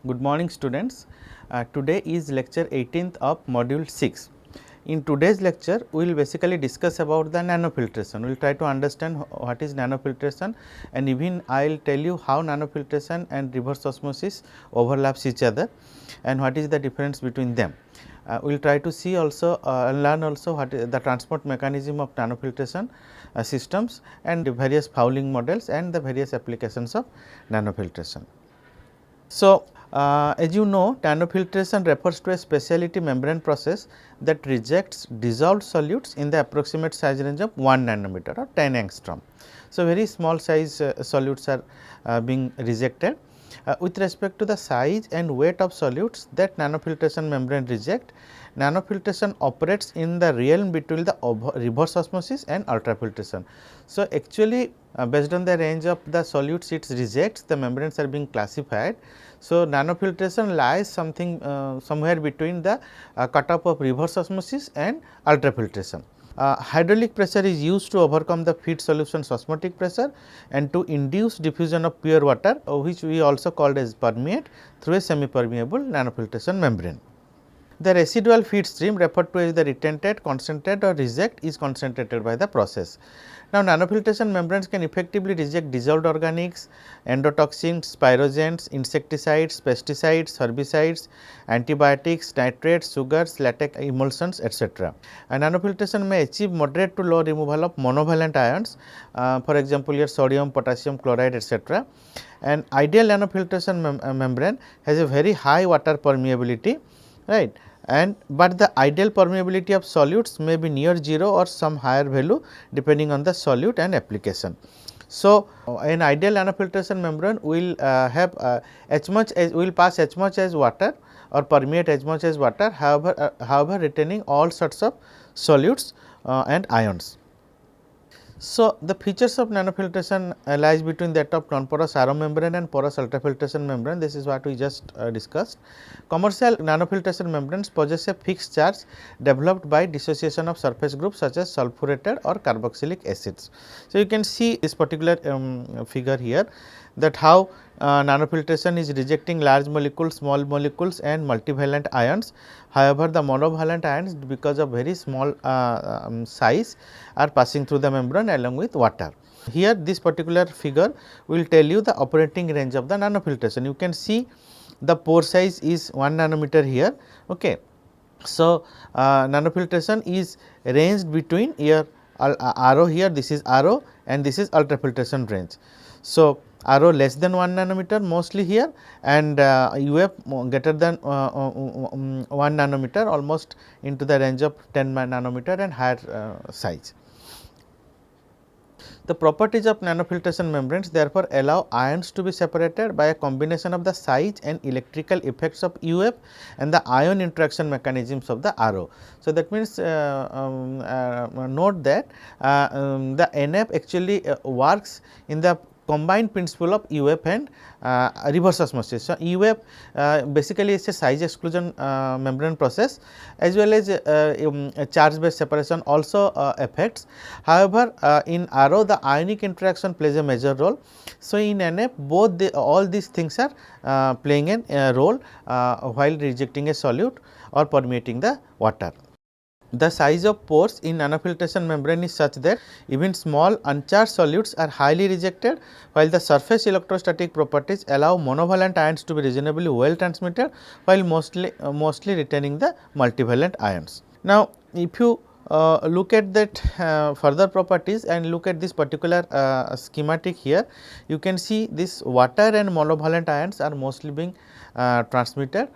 Good morning students. Today is lecture 18th of module 6. In today's lecture, we will basically discuss about the nanofiltration. We will try to understand what is nanofiltration, and even I will tell you how nanofiltration and reverse osmosis overlaps each other and what is the difference between them. We will try to see also learn also what is the transport mechanism of nanofiltration systems and the various fouling models and the various applications of nanofiltration. So, as you know, nanofiltration refers to a specialty membrane process that rejects dissolved solutes in the approximate size range of 1 nanometer or 10 angstrom. So, very small size solutes are being rejected. With respect to the size and weight of solutes that nanofiltration membrane reject, nanofiltration operates in the realm between the reverse osmosis and ultrafiltration. So, actually based on the range of the solutes it rejects, the membranes are being classified. So, nanofiltration lies somewhere between the cutoff of reverse osmosis and ultrafiltration. Hydraulic pressure is used to overcome the feed solution's osmotic pressure and to induce diffusion of pure water, which we also called as permeate through a semi permeable nanofiltration membrane. The residual feed stream referred to as the retentate, concentrate or reject is concentrated by the process. Now, nanofiltration membranes can effectively reject dissolved organics, endotoxins, pyrogens, insecticides, pesticides, herbicides, antibiotics, nitrates, sugars, latex emulsions, etc. And nanofiltration may achieve moderate to low removal of monovalent ions, for example, your sodium, potassium chloride, etc. And ideal nanofiltration membrane has a very high water permeability, right, and but the ideal permeability of solutes may be near 0 or some higher value depending on the solute and application. So, an ideal nanofiltration membrane will have as much as will pass as much as water or permeate as much as water, however retaining all sorts of solutes and ions. So, the features of nanofiltration lies between that of non-porous RO membrane and porous ultrafiltration membrane. This is what we just discussed. Commercial nanofiltration membranes possess a fixed charge developed by dissociation of surface groups such as sulfurated or carboxylic acids. So, you can see this particular figure here, that how nanofiltration is rejecting large molecules, small molecules and multivalent ions. However, the monovalent ions, because of very small size, are passing through the membrane along with water. Here this particular figure will tell you the operating range of the nanofiltration. You can see the pore size is 1 nanometer here. Okay. So, nanofiltration is ranged between here RO here, this is RO and this is ultrafiltration range. So, RO less than 1 nanometer mostly here and UF greater than 1 nanometer, almost into the range of 10 nanometer and higher size. The properties of nanofiltration membranes therefore allow ions to be separated by a combination of the size and electrical effects of UF and the ion interaction mechanisms of the RO. So, that means note that the NF actually works in the combined principle of UF and reverse osmosis. So, UF basically is a size exclusion membrane process, as well as charge based separation also affects. However, in RO the ionic interaction plays a major role. So, in NF both all these things are playing a role while rejecting a solute or permeating the water. The size of pores in nanofiltration membrane is such that even small uncharged solutes are highly rejected, while the surface electrostatic properties allow monovalent ions to be reasonably well transmitted, while mostly retaining the multivalent ions. Now, if you look at that further properties and look at this particular schematic here, you can see this water and monovalent ions are mostly being transmitted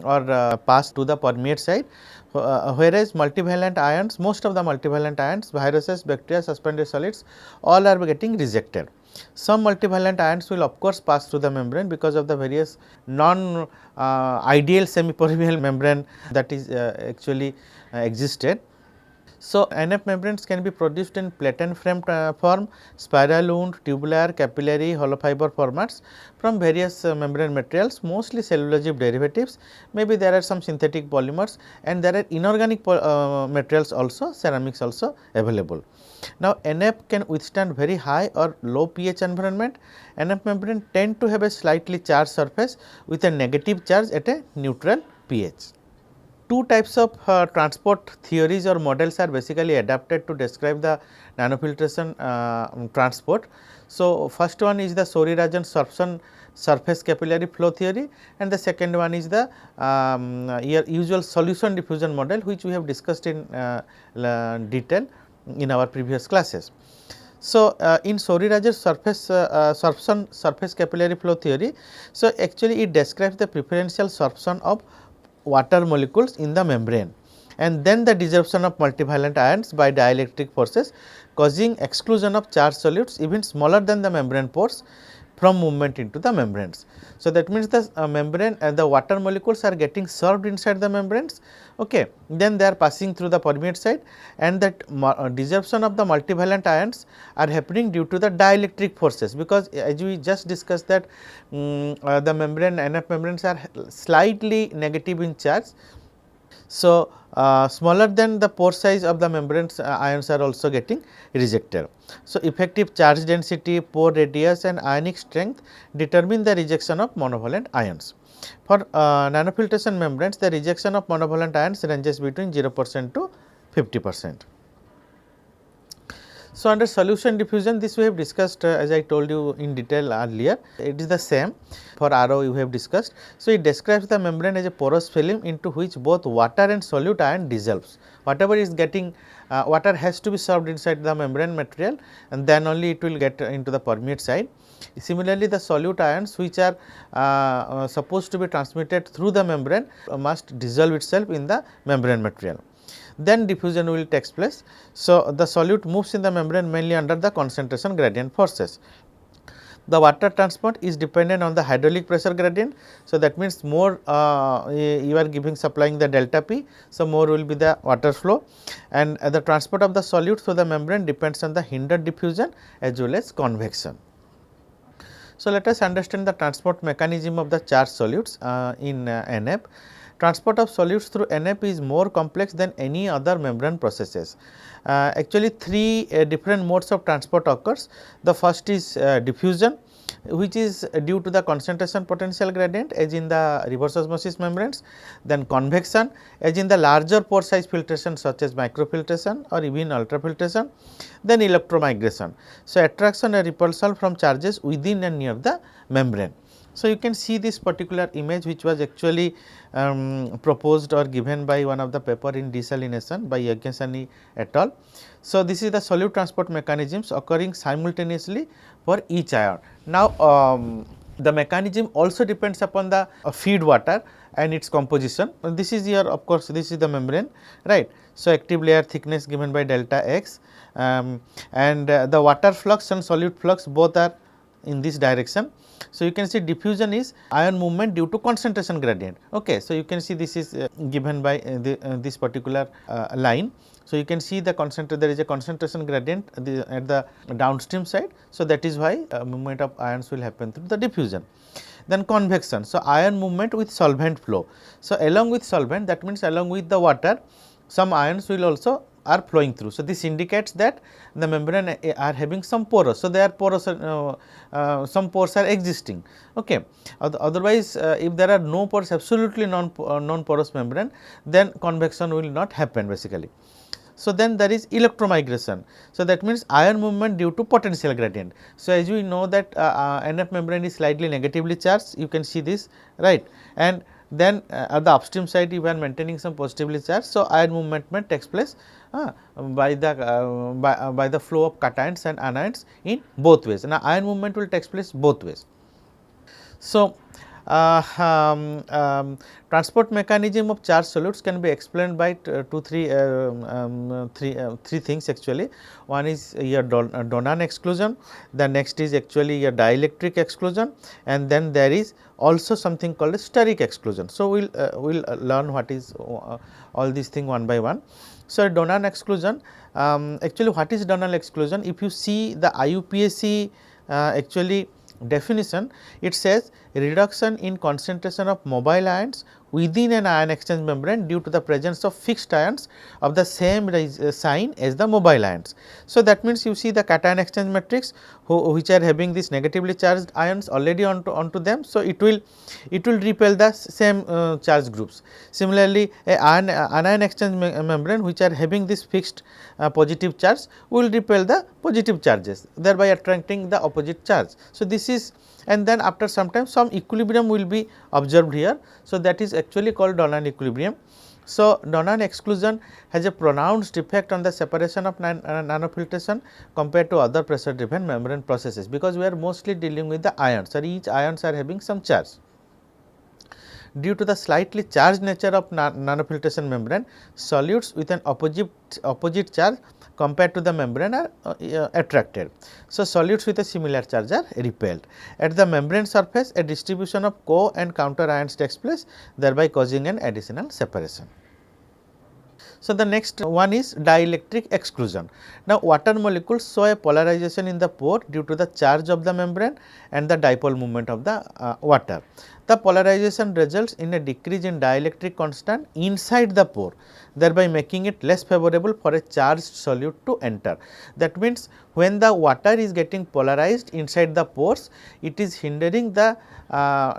or passed to the permeate side, whereas multivalent ions, most of the multivalent ions, viruses, bacteria, suspended solids, all are getting rejected. Some multivalent ions will of course pass through the membrane because of the various non ideal semi permeable membrane that is actually existed. So, NF membranes can be produced in platen frame form, spiral wound, tubular, capillary, hollow fiber formats from various membrane materials, mostly cellulosic derivatives. Maybe there are some synthetic polymers and there are inorganic materials also, ceramics also available. Now, NF can withstand very high or low pH environment. NF membrane tend to have a slightly charged surface with a negative charge at a neutral pH. Two types of transport theories or models are basically adapted to describe the nanofiltration transport. So, first one is the Sori-Rajan surface capillary flow theory and the second one is the usual solution diffusion model, which we have discussed in detail in our previous classes. So, in Sori-Rajan surface capillary flow theory, so actually it describes the preferential sorption of water molecules in the membrane and then the desorption of multivalent ions by dielectric forces, causing exclusion of charged solutes even smaller than the membrane pores from movement into the membranes. So, that means the membrane the water molecules are getting served inside the membranes, okay. Then they are passing through the permeate side and that desorption of the multivalent ions are happening due to the dielectric forces, because as we just discussed that the membrane NF membranes are slightly negative in charge. So, smaller than the pore size of the membranes ions are also getting rejected. So, effective charge density, pore radius and ionic strength determine the rejection of monovalent ions. For nanofiltration membranes, the rejection of monovalent ions ranges between 0% to 50%. So, under solution diffusion, this we have discussed as I told you in detail earlier. It is the same for RO we have discussed. So, it describes the membrane as a porous film into which both water and solute ion dissolves. Whatever is getting water has to be served inside the membrane material and then only it will get into the permeate side. Similarly, the solute ions which are supposed to be transmitted through the membrane must dissolve itself in the membrane material. Then diffusion will take place. So, the solute moves in the membrane mainly under the concentration gradient forces. The water transport is dependent on the hydraulic pressure gradient. So, that means more you are giving supplying the delta P. So, more will be the water flow and the transport of the solute through the membrane depends on the hindered diffusion as well as convection. So, let us understand the transport mechanism of the charged solutes in NF. Transport of solutes through NF is more complex than any other membrane processes. Actually, three different modes of transport occurs. The first is diffusion, which is due to the concentration potential gradient as in the reverse osmosis membranes, then convection as in the larger pore size filtration such as microfiltration or even ultrafiltration, then electromigration. So, attraction and repulsion from charges within and near the membrane. So, you can see this particular image which was actually proposed or given by one of the paper in desalination by Yajnasani et al. So, this is the solute transport mechanisms occurring simultaneously for each ion. Now, the mechanism also depends upon the feed water and its composition. This is here, of course, this is the membrane, right. So, active layer thickness given by delta x and the water flux and solute flux both are in this direction. So, you can see diffusion is ion movement due to concentration gradient. Okay. So, you can see this is given by this particular line. So, you can see the there is a concentration gradient at the downstream side. So, that is why movement of ions will happen through the diffusion. Then convection. So, ion movement with solvent flow. So, along with solvent, that means along with the water, some ions will also are flowing through. So, this indicates that the membrane are having some porous. So, they are porous, some pores are existing. Okay. Otherwise, if there are no pores, absolutely non-porous membrane, then convection will not happen basically. So, then there is electromigration. So, that means ion movement due to potential gradient. So, as we know that NF membrane is slightly negatively charged, you can see this, right, and then at the upstream side you are maintaining some positively charged. So, ion movement takes place by the flow of cations and anions in both ways. Now, ion movement will take place both ways. So, transport mechanism of charged solutes can be explained by three things actually. One is your Donan exclusion, the next is actually your dielectric exclusion, and then there is also something called a steric exclusion. So, we will learn what is all these things one by one. So, Donan exclusion, actually what is Donan exclusion? If you see the IUPAC actually definition, it says reduction in concentration of mobile ions within an ion exchange membrane due to the presence of fixed ions of the same sign as the mobile ions. So, that means you see the cation exchange matrix which are having this negatively charged ions already onto them. So, it will repel the same charge groups. Similarly, anion exchange membrane which are having this fixed positive charge will repel the positive charges, thereby attracting the opposite charge. So, this is, and then after some time some equilibrium will be observed here. So, that is actually called Donan equilibrium. So, Donan exclusion has a pronounced effect on the separation of nanofiltration compared to other pressure driven membrane processes, because we are mostly dealing with the ions, or each ions are having some charge. Due to the slightly charged nature of nanofiltration membrane, solutes with an opposite charge compared to the membrane are attracted. So, solutes with a similar charge are repelled. At the membrane surface, a distribution of co and counter ions takes place, thereby causing an additional separation. So, the next one is dielectric exclusion. Now, water molecules show a polarization in the pore due to the charge of the membrane and the dipole moment of the water. The polarization results in a decrease in dielectric constant inside the pore, thereby making it less favorable for a charged solute to enter. That means, when the water is getting polarized inside the pores, it is hindering the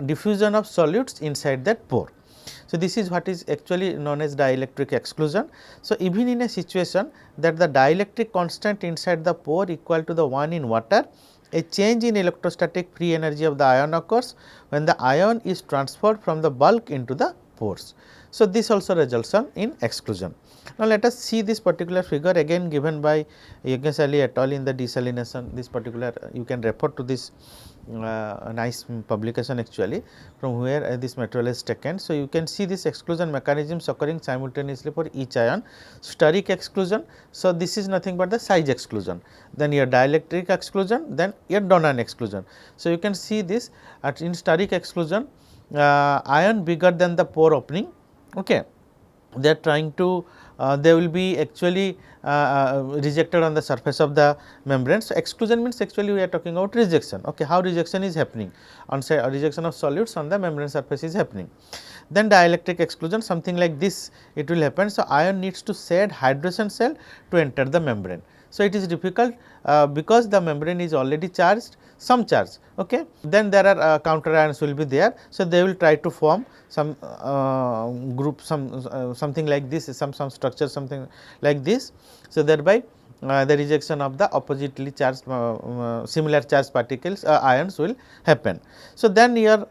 diffusion of solutes inside that pore. So, this is what is actually known as dielectric exclusion. So, even in a situation that the dielectric constant inside the pore equal to the one in water, a change in electrostatic free energy of the ion occurs when the ion is transferred from the bulk into the pores. So, this also results in exclusion. Now, let us see this particular figure again given by Yagnesh Ali et al. In the desalination. This particular, you can refer to this nice publication actually, from where this material is taken. So, you can see this exclusion mechanisms occurring simultaneously for each ion. Steric exclusion. So, this is nothing but the size exclusion, then your dielectric exclusion, then your Donan exclusion. So, you can see this in steric exclusion, ion bigger than the pore opening. Okay. They are trying to they will be actually rejected on the surface of the membrane. So, exclusion means actually we are talking about rejection. Okay. How rejection is happening? On say rejection of solutes on the membrane surface is happening. Then dielectric exclusion, something like this it will happen. So, ion needs to shed hydrogen cell to enter the membrane. So, it is difficult because the membrane is already charged, some charge. Okay. Then there are counter ions will be there. So, they will try to form some group, something like this, some structure, something like this. So, thereby the rejection of the oppositely charged similar charged particles ions will happen. So, then your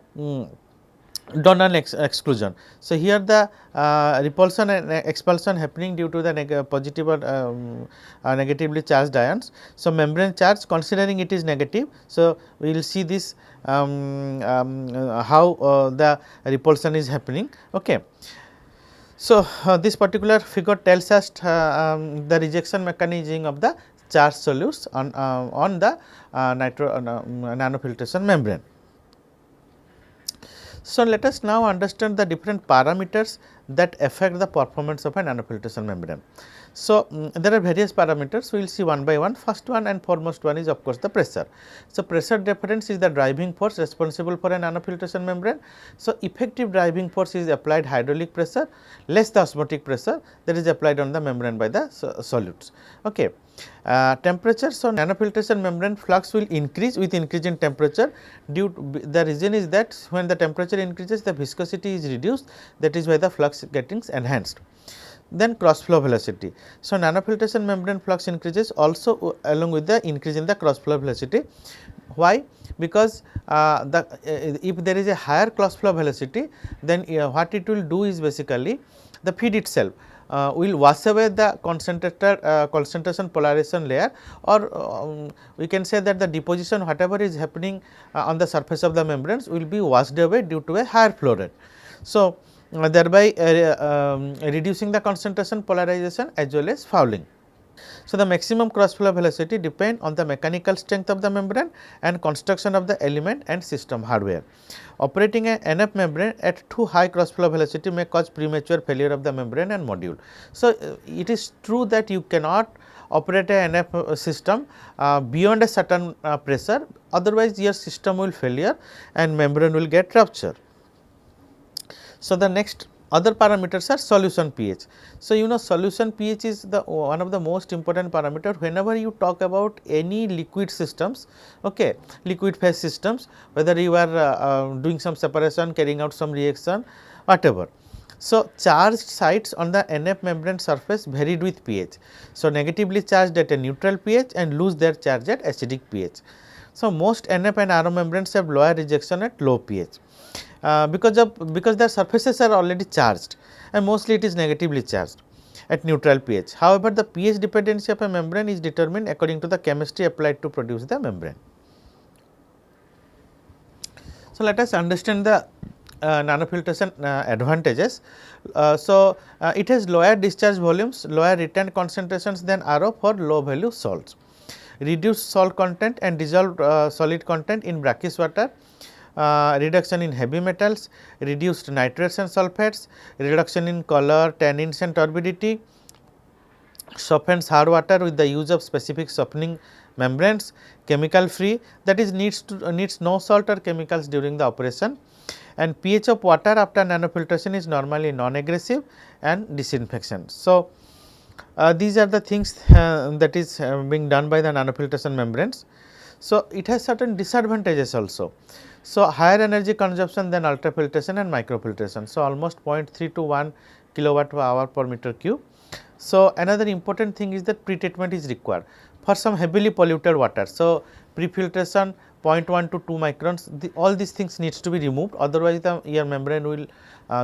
Donan exclusion. So, here the repulsion and expulsion happening due to the positive or negatively charged ions. So, membrane charge, considering it is negative. So, we will see this how the repulsion is happening. Okay. So, this particular figure tells us the rejection mechanism of the charged solutes on the nanofiltration membrane. So, let us now understand the different parameters that affect the performance of a nanofiltration membrane. So, there are various parameters, we will see one by one. First one and foremost one is of course the pressure. So, pressure difference is the driving force responsible for a nanofiltration membrane. So, effective driving force is applied hydraulic pressure less the osmotic pressure that is applied on the membrane by the solutes. Okay. Temperature. So, nanofiltration membrane flux will increase with increase in temperature. Due to the reason is that when the temperature increases, the viscosity is reduced, that is why the flux getting enhanced. Then cross flow velocity. So, nanofiltration membrane flux increases also along with the increase in the cross flow velocity. Why? Because if there is a higher cross flow velocity, then what it will do is basically the feed itself will wash away the concentration polarization layer, or we can say that the deposition whatever is happening on the surface of the membranes will be washed away due to a higher flow rate. So, thereby reducing the concentration polarization as well as fouling. So, the maximum cross flow velocity depend on the mechanical strength of the membrane and construction of the element and system hardware. Operating an NF membrane at too high cross flow velocity may cause premature failure of the membrane and module. So, it is true that you cannot operate a NF system beyond a certain pressure, otherwise your system will failure and membrane will get rupture. So, the next other parameters are solution pH. So, you know solution pH is the one of the most important parameter whenever you talk about any liquid systems, okay, liquid phase systems, whether you are doing some separation, carrying out some reaction, whatever. So, charged sites on the NF membrane surface varied with pH. So, negatively charged at a neutral pH and lose their charge at acidic pH. So, most NF and RO membranes have lower rejection at low pH. Because their surfaces are already charged and mostly it is negatively charged at neutral pH. However, the pH dependency of a membrane is determined according to the chemistry applied to produce the membrane. So, let us understand the nanofiltration advantages. It has lower discharge volumes, lower retained concentrations than RO for low value salts, reduced salt content and dissolved solid content in brackish water, reduction in heavy metals, reduced nitrates and sulfates, reduction in color, tannins and turbidity, softens hard water with the use of specific softening membranes, chemical free, that is needs no salt or chemicals during the operation, and pH of water after nanofiltration is normally non-aggressive and disinfection. So, these are the things that is being done by the nanofiltration membranes. So, it has certain disadvantages also. So, higher energy consumption than ultrafiltration and microfiltration. So, almost 0.3 to 1 kilowatt per hour per meter cube. So, another important thing is that pre-treatment is required for some heavily polluted water. So, pre-filtration 0.1 to 2 microns, all these things needs to be removed, otherwise your membrane will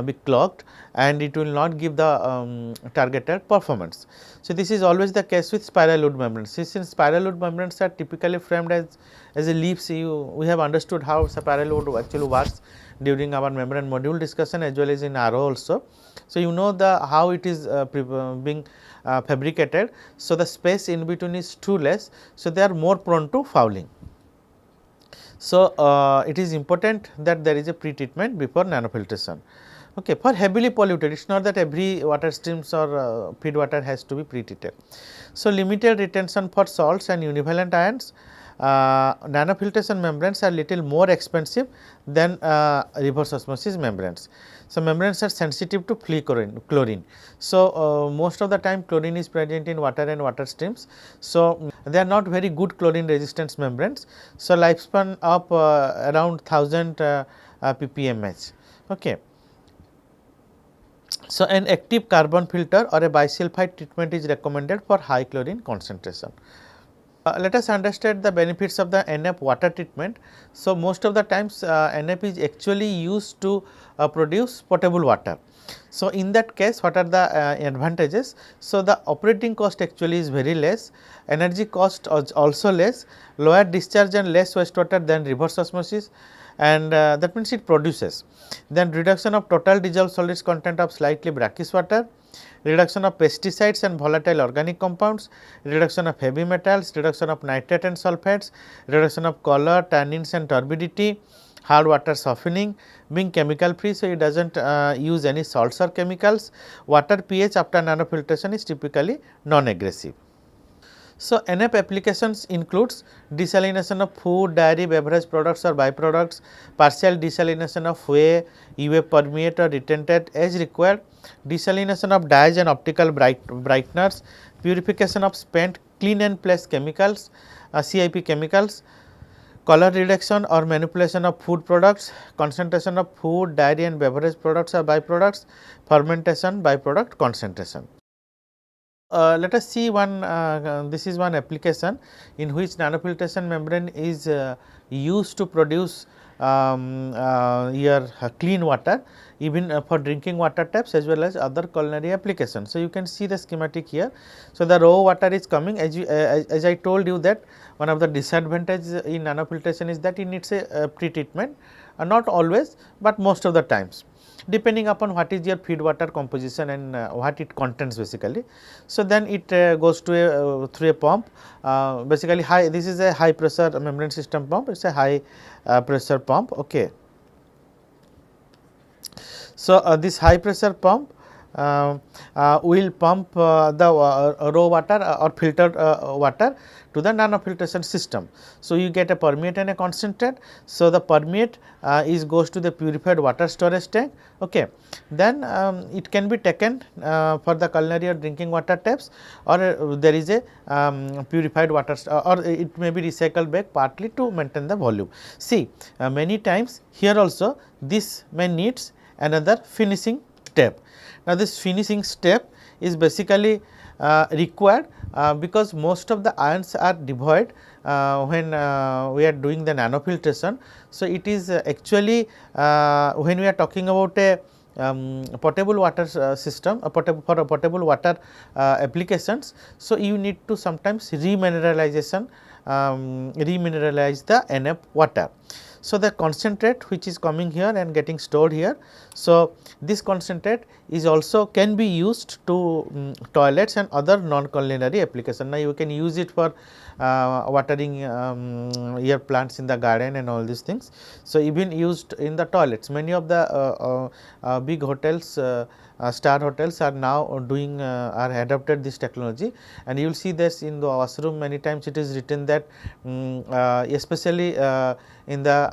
be clogged and it will not give the targeted performance. So, this is always the case with spiral wood membranes. Since spiral wood membranes are typically framed as a leaves, we have understood how spiral wood actually works during our membrane module discussion as well as in RO also. So, you know how it is being fabricated. So, the space in between is too less. So, they are more prone to fouling. So, it is important that there is a pre-treatment before nanofiltration. Okay, for heavily polluted, it is not that every water streams or feed water has to be pre-treated. So, limited retention for salts and univalent ions. Nanofiltration membranes are little more expensive than reverse osmosis membranes. So, membranes are sensitive to flea chlorine. So, most of the time chlorine is present in water and water streams. So, they are not very good chlorine resistance membranes. So, lifespan of around 1000 ppmh. Okay. So, an active carbon filter or a bisulfite treatment is recommended for high chlorine concentration. Let us understand the benefits of the NF water treatment. So, most of the times NF is actually used to produce potable water. So, in that case what are the advantages? So, the operating cost actually is very less, energy cost is also less, lower discharge and less wastewater than reverse osmosis, and that means it produces. Then reduction of total dissolved solids content of slightly brackish water, reduction of pesticides and volatile organic compounds, reduction of heavy metals, reduction of nitrate and sulfates, reduction of color, tannins and turbidity, hard water softening, being chemical free. So, it does not use any salts or chemicals. Water pH after nanofiltration is typically non-aggressive. So, NF applications includes desalination of food, dairy, beverage products or byproducts, partial desalination of whey, UV permeate or retentate as required, desalination of dyes and optical brighteners, purification of spent clean and place chemicals, CIP chemicals, color reduction or manipulation of food products, concentration of food, dairy and beverage products or byproducts, fermentation, byproduct concentration. Let us see one, this is one application in which nanofiltration membrane is used to produce your clean water, even for drinking water taps as well as other culinary applications. So, you can see the schematic here. So, the raw water is coming, as I told you that one of the disadvantages in nanofiltration is that it needs a pre-treatment, not always, but most of the times. depending upon what is your feed water composition and what it contains basically. So, then it goes to a through a pump, basically high, this is a high pressure membrane system pump, it is a high pressure pump. Okay. So, this high pressure pump will pump the raw water or filtered water to the nanofiltration system. So, you get a permeate and a concentrate. So, the permeate goes to the purified water storage tank. Okay. Then it can be taken for the culinary or drinking water taps, or there is a purified water or it may be recycled back partly to maintain the volume. See, many times here also this may needs another finishing step. Now, this finishing step is basically required because most of the ions are devoid when we are doing the nanofiltration. So, it is actually when we are talking about a potable water system, for a potable water applications. So, you need to sometimes remineralize the NF water. So, the concentrate which is coming here and getting stored here. So, this concentrate is also can be used to toilets and other non-culinary application. Now, you can use it for watering your plants in the garden and all these things. So, even used in the toilets, many of the big hotels, star hotels are now doing are adopted this technology, and you will see this in the washroom. Many times it is written that especially in the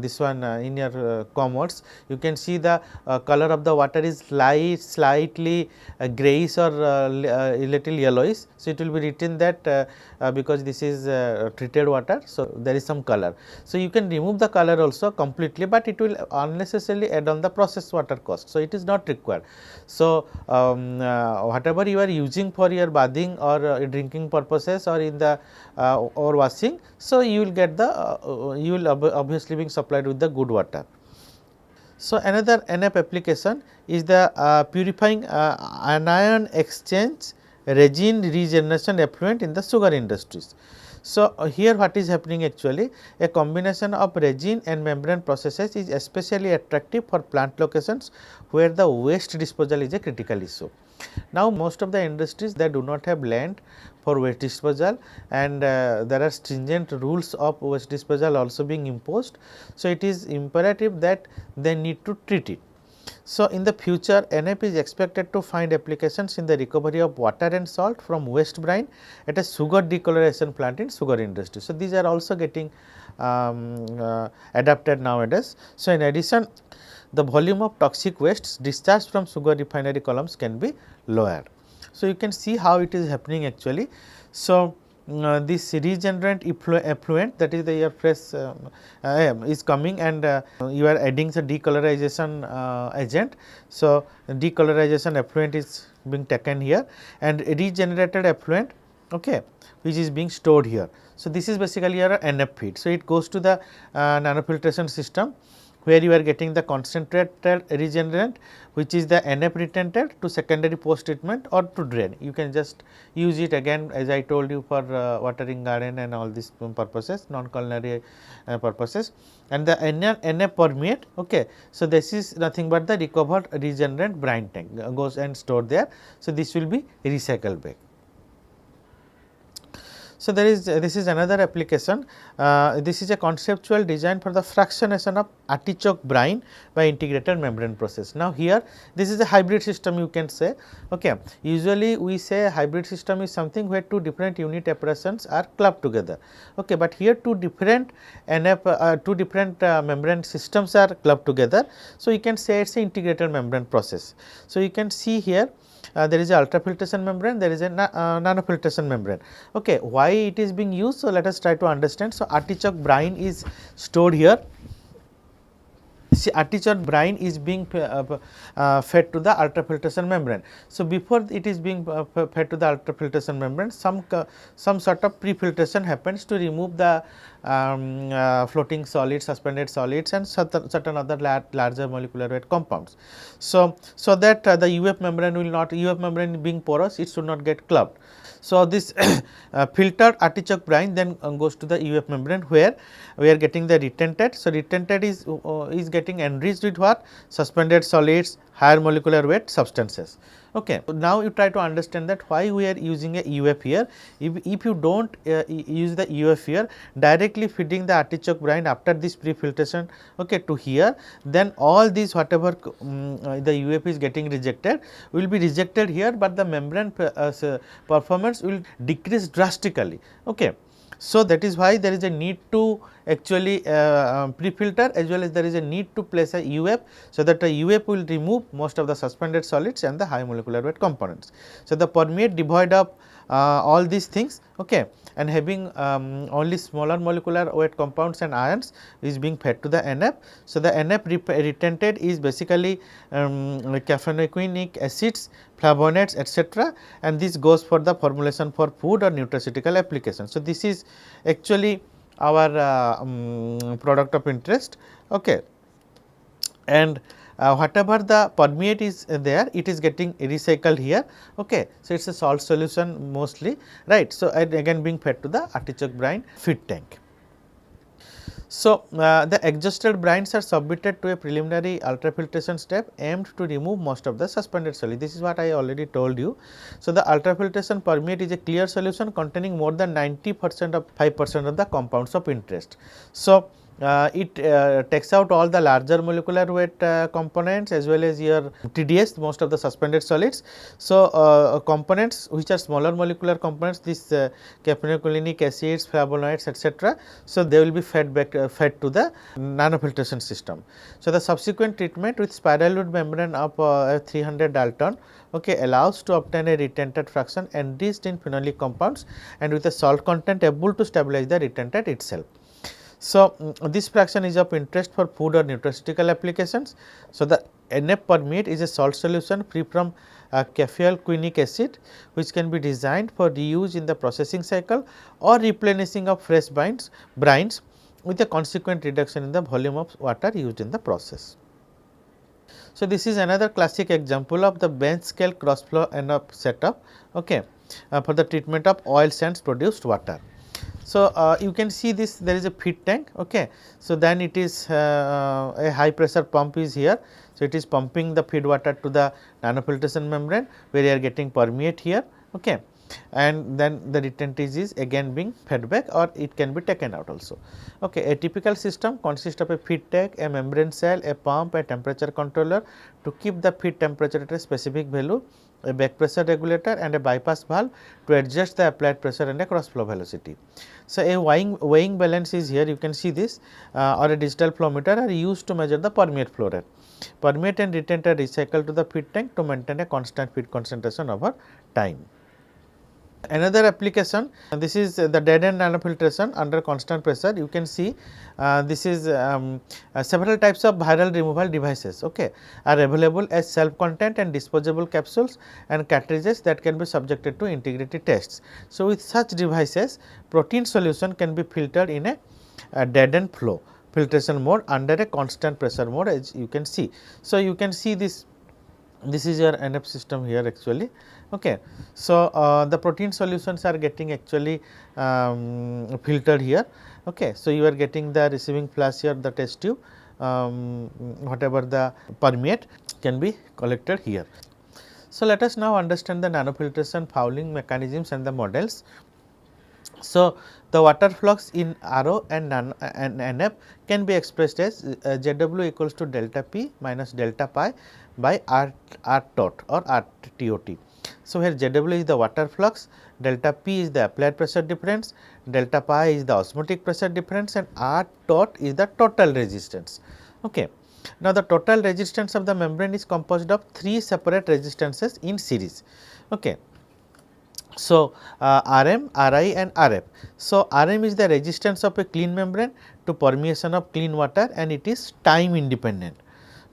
this one in your commodes, you can see the color of the water is slightly greyish or little yellowish. So, it will be written that because this is treated water. So, there is some color. So, you can remove the color also completely, but it will unnecessarily add on the processed water cost. So, it is not required. So, whatever you are using for your bathing or drinking purposes or in the or washing, so you will get the you will obviously being supplied with the good water. So, another NF application is the purifying anion exchange resin regeneration effluent in the sugar industries. So, here what is happening actually, a combination of resin and membrane processes is especially attractive for plant locations where the waste disposal is a critical issue. Now, most of the industries that do not have land for waste disposal, and there are stringent rules of waste disposal also being imposed. So, it is imperative that they need to treat it. So, in the future NF is expected to find applications in the recovery of water and salt from waste brine at a sugar decolorization plant in sugar industry. So, these are also getting adapted nowadays. So, in addition, the volume of toxic wastes discharged from sugar refinery columns can be lowered. So, you can see how it is happening actually. So, this regenerant effluent, that is the air fresh is coming, and you are adding the decolorization agent. So, decolorization effluent is being taken here and regenerated effluent, okay, which is being stored here. So, this is basically your NF feed. So, it goes to the nanofiltration system where you are getting the concentrated regenerant, which is the NF retented to secondary post treatment or to drain. You can just use it again, as I told you, for watering garden and all these purposes, non-culinary purposes. And the NF permeate, okay. So, this is nothing but the recovered regenerant brine tank goes and stored there. So, this will be recycled back. So, there is this is another application. This is a conceptual design for the fractionation of artichoke brine by integrated membrane process. Now, here this is a hybrid system, you can say. Okay. Usually we say hybrid system is something where two different unit operations are clubbed together. Okay. But here two different membrane systems are clubbed together. So, you can say it is an integrated membrane process. So, you can see here there is a ultrafiltration membrane, there is a nanofiltration membrane. Okay. Why it is being used? So, let us try to understand. So, artichoke brine is stored here. See, artichoke brine is being fed to the ultrafiltration membrane. So, before it is being fed to the ultrafiltration membrane, some sort of pre-filtration happens to remove the floating solids, suspended solids, and certain other larger molecular weight compounds. So that the UF membrane will not, UF membrane being porous, it should not get clogged. So, this filtered artichoke brine then goes to the UF membrane, where we are getting the retentate. So, retentate is getting enriched with what? Suspended solids, higher molecular weight substances. Okay. Now, you try to understand that why we are using a UF here. If you do not use the UF here, directly feeding the artichoke brine after this pre-filtration, okay, to here, then all these whatever the UF is getting rejected will be rejected here, but the membrane performance will decrease drastically. Okay. So, that is why there is a need to actually pre-filter, as well as there is a need to place a UF, so that the UF will remove most of the suspended solids and the high molecular weight components. So, the permeate devoid of all these things, okay, and having only smaller molecular weight compounds and ions is being fed to the NF. So, the NF retentate is basically caffeinoquinic acids, flavonoids, etc., and this goes for the formulation for food or nutraceutical application. So, this is actually our product of interest, okay. And whatever the permeate is there, it is getting recycled here, okay. So, it is a salt solution mostly, right. So, and again being fed to the artichoke brine feed tank. So, the exhausted brines are submitted to a preliminary ultrafiltration step aimed to remove most of the suspended solid. This is what I already told you. So, the ultrafiltration permeate is a clear solution containing more than 90% of 5% of the compounds of interest. So, it takes out all the larger molecular weight components as well as your TDS, most of the suspended solids. So, components which are smaller molecular components, this caffeinoquinic acids, flavonoids, etc. So, they will be fed back fed to the nanofiltration system. So, the subsequent treatment with spiraloid membrane of 300 Dalton, okay, allows to obtain a retentate fraction enriched in phenolic compounds and with a salt content able to stabilize the retentate itself. So, this fraction is of interest for food or nutraceutical applications. So, the NF permeate is a salt solution free from caffeinoquinic acid, which can be designed for reuse in the processing cycle or replenishing of fresh brines with a consequent reduction in the volume of water used in the process. So, this is another classic example of the bench scale cross flow NF setup, okay, for the treatment of oil sands produced water. So, you can see this, there is a feed tank, okay. So, then it is a high pressure pump is here. So, it is pumping the feed water to the nanofiltration membrane, where you are getting permeate here, okay, and then the retentate is again being fed back, or it can be taken out also. Okay. A typical system consists of a feed tank, a membrane cell, a pump, a temperature controller to keep the feed temperature at a specific value, a back pressure regulator and a bypass valve to adjust the applied pressure and a cross flow velocity. So, a weighing balance is here, you can see this, or a digital flow meter are used to measure the permeate flow rate. Permeate and retentate are recycled to the feed tank to maintain a constant feed concentration over time. Another application, this is the dead end nanofiltration under constant pressure. You can see this is several types of viral removal devices, okay, are available as self contained and disposable capsules and cartridges that can be subjected to integrity tests. So, with such devices, protein solution can be filtered in a dead end flow filtration mode under a constant pressure mode, as you can see. So, you can see this is your NF system here actually, okay. So, the protein solutions are getting actually filtered here, okay. So, you are getting the receiving flash here, the test tube, whatever the permeate can be collected here. So, let us now understand the nanofiltration fouling mechanisms and the models. So, the water flux in RO and NF can be expressed as ZW equals to delta P minus delta pi by R tot or R TOT. So, here ZW is the water flux, delta P is the applied pressure difference, delta pi is the osmotic pressure difference, and R tot is the total resistance. Okay. Now, the total resistance of the membrane is composed of 3 separate resistances in series. Okay. So, Rm, Ri and Rf. So, Rm is the resistance of a clean membrane to permeation of clean water, and it is time independent.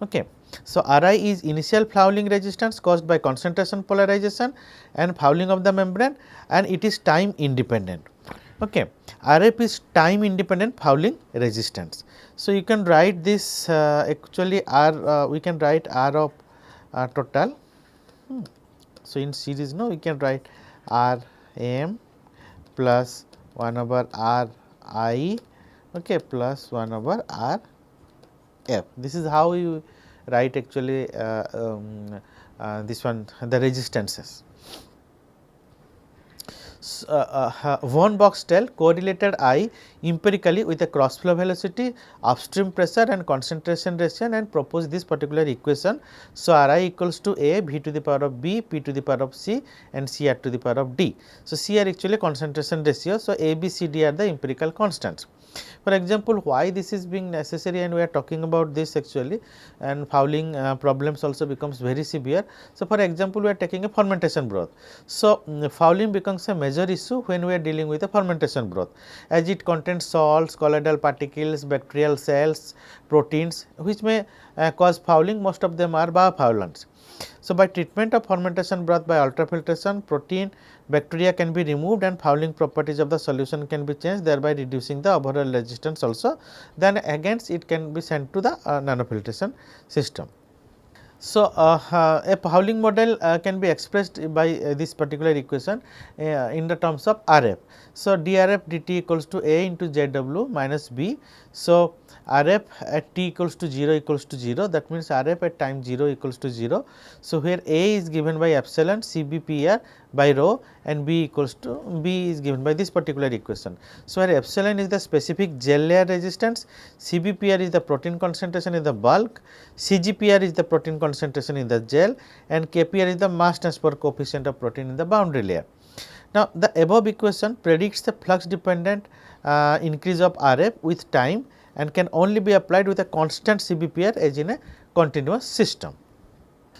Okay. So, Ri is initial fouling resistance caused by concentration polarization and fouling of the membrane, and it is time independent. Okay. Rf is time independent fouling resistance. So, you can write this actually R, we can write R of total. So, in series, no, we can write R m plus 1 over r I, okay, plus 1 over r f. This is how you write actually this one, the resistances. Von Boxtel correlated I empirically with a cross flow velocity, upstream pressure and concentration ratio, and proposed this particular equation. So, R I equals to A V to the power of B, P to the power of C, and C R to the power of D. So, C are actually concentration ratio. So, A, B, C, D are the empirical constants. For example, why this is being necessary, and we are talking about this actually, and fouling problems also becomes very severe. So, for example, we are taking a fermentation broth. So, fouling becomes a major issue when we are dealing with a fermentation broth, as it contains salts, colloidal particles, bacterial cells, proteins, which may cause fouling. Most of them are biofoulants. So, by treatment of fermentation broth by ultrafiltration, protein, bacteria can be removed and fouling properties of the solution can be changed, thereby reducing the overall resistance also. Then against it can be sent to the nanofiltration system. So, a fouling model can be expressed by this particular equation in the terms of RF. So, drf dt equals to A into Zw minus B. So, Rf at t equals to 0 equals to 0, that means Rf at time 0 equals to 0. So, where A is given by epsilon Cbpr by rho and B equals to B is given by this particular equation. So, where epsilon is the specific gel layer resistance, Cbpr is the protein concentration in the bulk, Cgpr is the protein concentration in the gel, and Kpr is the mass transfer coefficient of protein in the boundary layer. Now, the above equation predicts the flux dependent increase of Rf with time and can only be applied with a constant Cbpr as in a continuous system.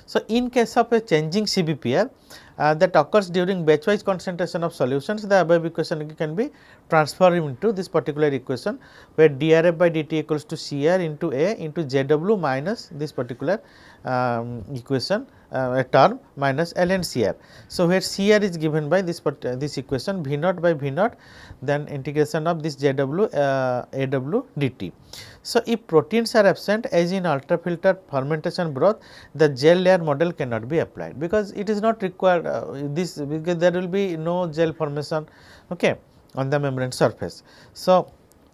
So, in case of a changing Cbpr that occurs during batch wise concentration of solutions, the above equation can be transformed into this particular equation, where drf by dt equals to Cr into A into Zw minus this particular equation a term minus ln Cr. So, where Cr is given by this equation V naught by V naught, then integration of this Zw Aw dt. So, if proteins are absent, as in ultrafiltered fermentation broth, the gel layer model cannot be applied, because it is not required because there will be no gel formation, okay, on the membrane surface. So,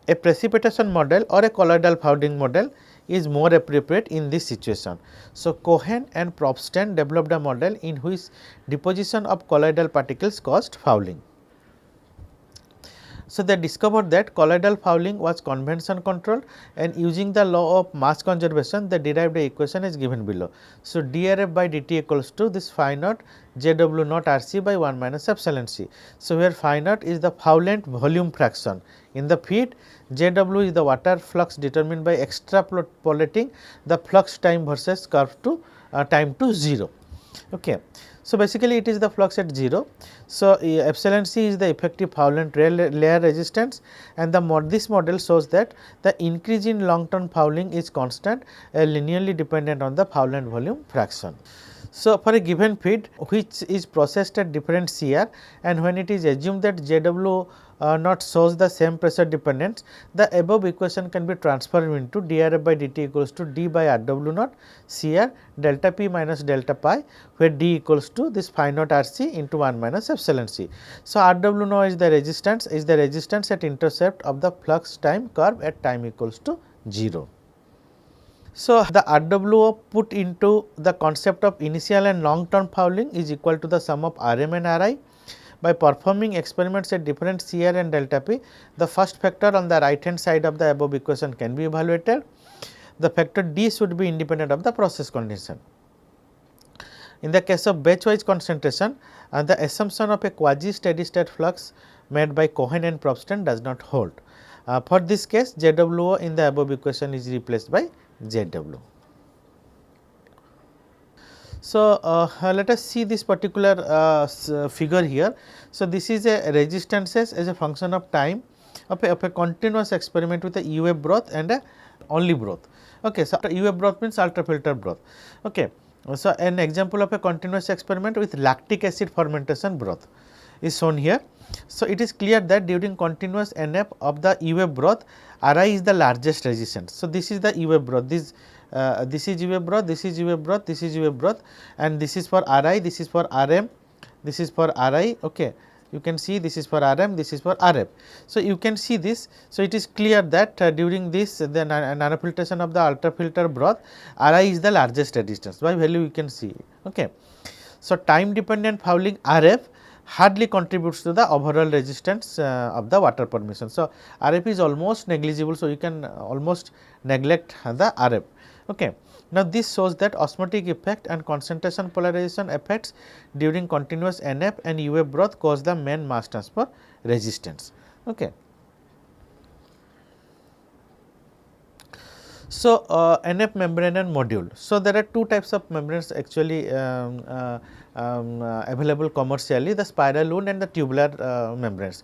a precipitation model or a colloidal fouling model is more appropriate in this situation. So, Cohen and Probstein developed a model in which deposition of colloidal particles caused fouling. So, they discovered that colloidal fouling was convention controlled, and using the law of mass conservation they derived a equation as given below. So, drf by dt equals to this phi naught Zw naught Rc by 1 minus epsilon c. So, where phi naught is the foulant volume fraction in the feed, Zw is the water flux determined by extrapolating the flux time versus curve to time to 0. Okay. So, basically it is the flux at 0. So, epsilon c is the effective foulant layer resistance, and this model shows that the increase in long term fouling is constant linearly dependent on the foulant volume fraction. So, for a given feed which is processed at different Cr, and when it is assumed that Zw naught shows the same pressure dependence, the above equation can be transformed into drf by dt equals to d by Rw naught Cr delta p minus delta pi, where d equals to this phi naught Rc into 1 minus epsilon c. So, Rw naught is the resistance at intercept of the flux time curve at time equals to 0. So, the RWO put into the concept of initial and long term fouling is equal to the sum of Rm and Ri. By performing experiments at different Cr and delta p, the first factor on the right hand side of the above equation can be evaluated. The factor D should be independent of the process condition. In the case of batch wise concentration, the assumption of a quasi steady state flux made by Cohen and Probstein does not hold. For this case, Zwo in the above equation is replaced by Zw. So, let us see this particular figure here. So, this is a resistances as a function of time of a continuous experiment with a UF broth and a only broth. Okay. So, UF broth means ultrafiltered broth. Okay. So, an example of a continuous experiment with lactic acid fermentation broth is shown here. So, it is clear that during continuous NF of the UF broth, Ri is the largest resistance. So, this is the UF broth, this is UF broth, this is UF broth, this is UF broth, and this is for Ri, this is for Rm, this is for Ri, okay, you can see this is for Rm, this is for Rf. So, you can see this. So, it is clear that during this the nanofiltration of the ultrafilter broth, Ri is the largest resistance, by value you can see. Okay. So, time dependent fouling Rf hardly contributes to the overall resistance of the water permeation. So, Rf is almost negligible. So, you can almost neglect the Rf. Okay. Now, this shows that osmotic effect and concentration polarization effects during continuous NF and UF broth cause the main mass transfer resistance. Okay. So, NF membrane and module. So, there are two types of membranes actually available commercially, the spiral wound and the tubular membranes.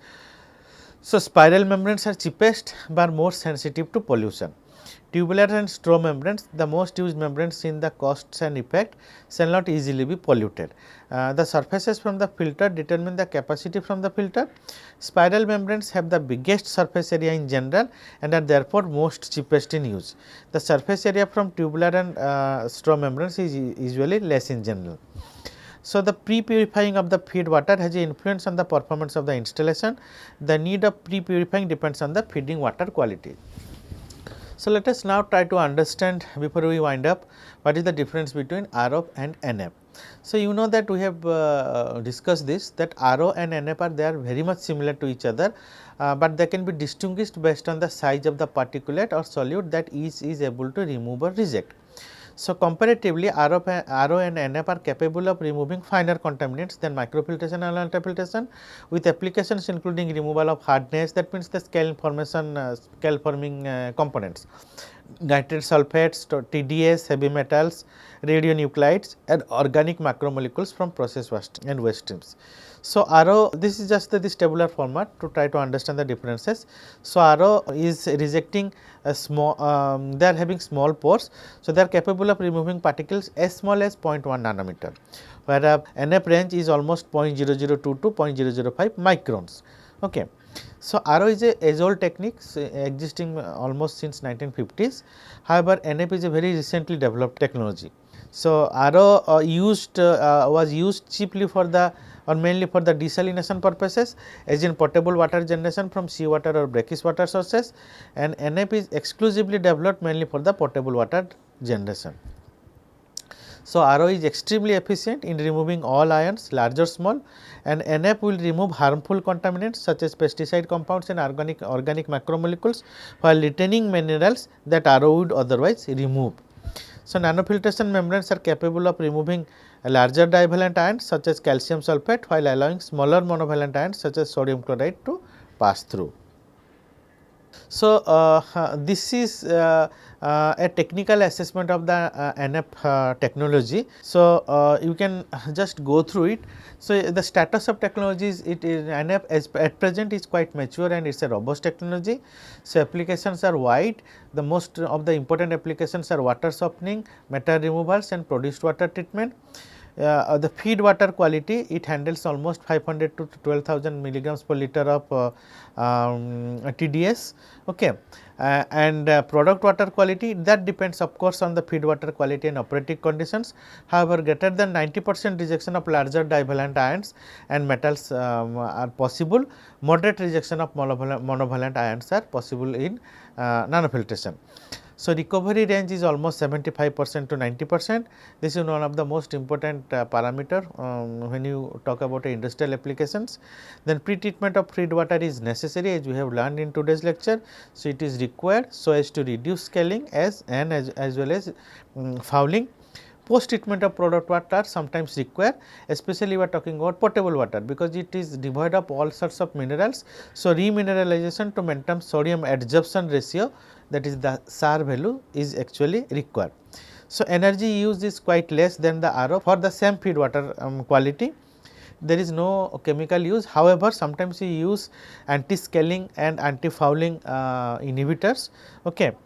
So, spiral membranes are cheapest but more sensitive to pollution. Tubular and straw membranes, the most used membranes in the costs and effect, shall not easily be polluted. The surfaces from the filter determine the capacity from the filter. Spiral membranes have the biggest surface area in general and are therefore most cheapest in use. The surface area from tubular and straw membranes is usually less in general. So, the pre-purifying of the feed water has an influence on the performance of the installation. The need of pre-purifying depends on the feeding water quality. So, let us now try to understand before we wind up what is the difference between RO and NF. So, you know that we have discussed this, that RO and NF are, they are very much similar to each other, but they can be distinguished based on the size of the particulate or solute that each is able to remove or reject. So, comparatively RO and NF are capable of removing finer contaminants than microfiltration and ultrafiltration, with applications including removal of hardness, that means the scale formation, scale forming components, nitrate sulfates, TDS, heavy metals, radionuclides and organic macromolecules from process waste and waste streams. So, RO, this is just this tabular format to try to understand the differences. So, RO is rejecting a small, they are having small pores. So, they are capable of removing particles as small as 0.1 nanometer, whereas NF range is almost 0.0022 to 0.005 microns. Okay. So, RO is a age old technique existing almost since 1950s. However, NF is a very recently developed technology. So, RO was used cheaply for the or mainly for the desalination purposes, as in potable water generation from seawater or brackish water sources, and NF is exclusively developed mainly for the potable water generation. So, RO is extremely efficient in removing all ions, large or small, and NF will remove harmful contaminants such as pesticide compounds and organic macromolecules, while retaining minerals that RO would otherwise remove. So, nanofiltration membranes are capable of removing larger divalent ions such as calcium sulfate, while allowing smaller monovalent ions such as sodium chloride to pass through. So, this is a technical assessment of the NF technology. So, you can just go through it. So, the status of technologies, it is NF at present is quite mature and it is a robust technology. So, applications are wide. The most of the important applications are water softening, metal removals and produced water treatment. The feed water quality, it handles almost 500 to 12,000 milligrams per liter of TDS. Okay. And product water quality, that depends of course on the feed water quality and operating conditions. However, greater than 90% rejection of larger divalent ions and metals are possible. Moderate rejection of monovalent ions are possible in nanofiltration. So, recovery range is almost 75% to 90%. This is one of the most important parameter when you talk about industrial applications. Then pre-treatment of feed water is necessary, as we have learned in today's lecture. So, it is required so as to reduce scaling as well as fouling. Post treatment of product water sometimes required, especially we are talking about potable water, because it is devoid of all sorts of minerals. So, remineralization to maintain sodium adsorption ratio, that is the SAR value, is actually required. So, energy used is quite less than the RO for the same feed water quality. There is no chemical use. However, sometimes we use anti-scaling and anti-fouling inhibitors. Okay.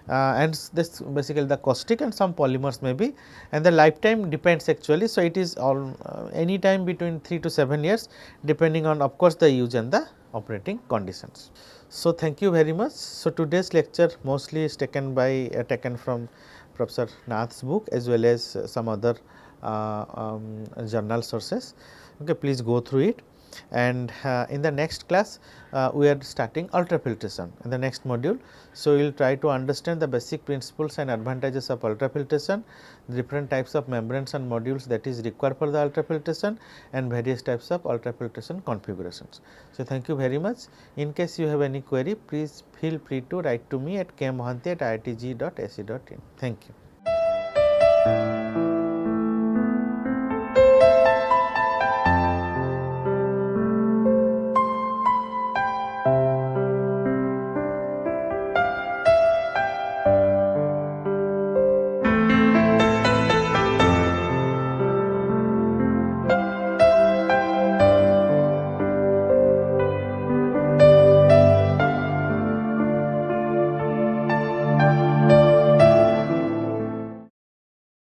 And this basically the caustic and some polymers may be, and the lifetime depends actually. So, it is all any time between 3 to 7 years, depending on of course the use and the operating conditions. So, thank you very much. So, today's lecture mostly is taken from Professor Nath's book as well as some other journal sources. Okay, please go through it. and in the next class we are starting ultrafiltration in the next module. So, we will try to understand the basic principles and advantages of ultrafiltration, different types of membranes and modules that is required for the ultrafiltration, and various types of ultrafiltration configurations. So, thank you very much. In case you have any query, please feel free to write to me at kmohanty@iitg.ac.in. Thank you.